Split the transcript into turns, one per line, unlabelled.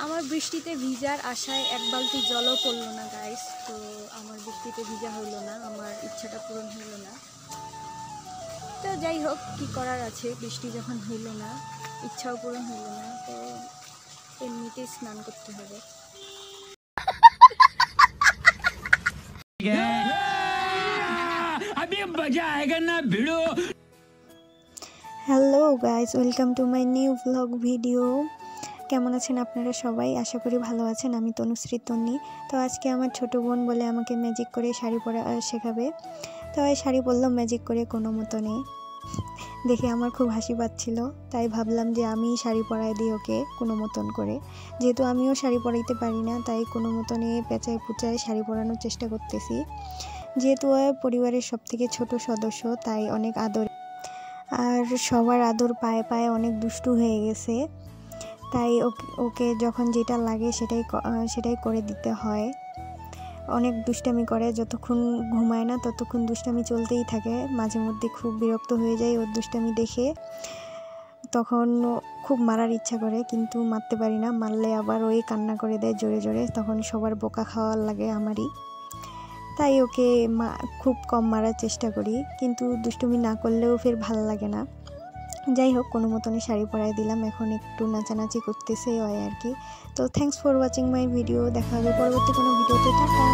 আমার বৃষ্টিতে ভিজার আশায় এক বালতি জলও পড়লো না গাইস। তো আমার বৃষ্টিতে ভিজা হইলো না, আমার ইচ্ছাটা পূরণ হইলো না। তো যাই হোক, কি করার আছে, বৃষ্টি যখন হইলো না, ইচ্ছাও পূরণ হইলো না, তো এমনিতেই স্নান করতে হবে। Hello guys, welcome to my new blog video. কেমন আছেন আপনারা সবাই? আশা করি ভালো আছেন। আমি তনুশ্রী তন্নি। তো আজকে আমার ছোট বোন বলে আমাকে ম্যাজিক করে শাড়ি পরা শেখাবে। তো এই শাড়ি পরলাম ম্যাজিক করে কোনো মতনে। দেখে আমার খুব হাসি পাচ্ছিল, তাই ভাবলাম যে আমি শাড়ি পরাই দিই ওকে কোনো মতন করে। যেহেতু আমিও শাড়ি পরাইতে পারি না, তাই কোনো মতনে পেঁচায় পুচায় শাড়ি পরানোর চেষ্টা করতেছি। যেহেতু পরিবারের সবথেকে ছোট সদস্য, তাই অনেক আদর, আর সবার আদর পায়ে পায়ে অনেক দুষ্টু হয়ে গেছে। তাই ওকে যখন যেটা লাগে সেটাই করে দিতে হয়। অনেক দুষ্টামি করে, যতক্ষণ ঘুমায় না ততক্ষণ দুষ্টামি চলতেই থাকে। মাঝে মধ্যে খুব বিরক্ত হয়ে যায় ওর দুষ্টামি দেখে, তখন খুব মারার ইচ্ছা করে, কিন্তু মারতে পারি না। মারলে আবার ওই কান্না করে দেয় জোরে জোরে, তখন সবার বোকা খাওয়ার লাগে আমারই। তাই ওকে খুব কম মারার চেষ্টা করি, কিন্তু দুষ্টুমি না করলেও ফের ভালো লাগে না। যাই হোক, কোনো মতনে শাড়ি পরাই দিলাম, এখন একটু নাচানাচি করতেছে ওই আর কি। তো thanks for watching my video. দেখা হবে পরবর্তী কোনো ভিডিওতে। টাটা।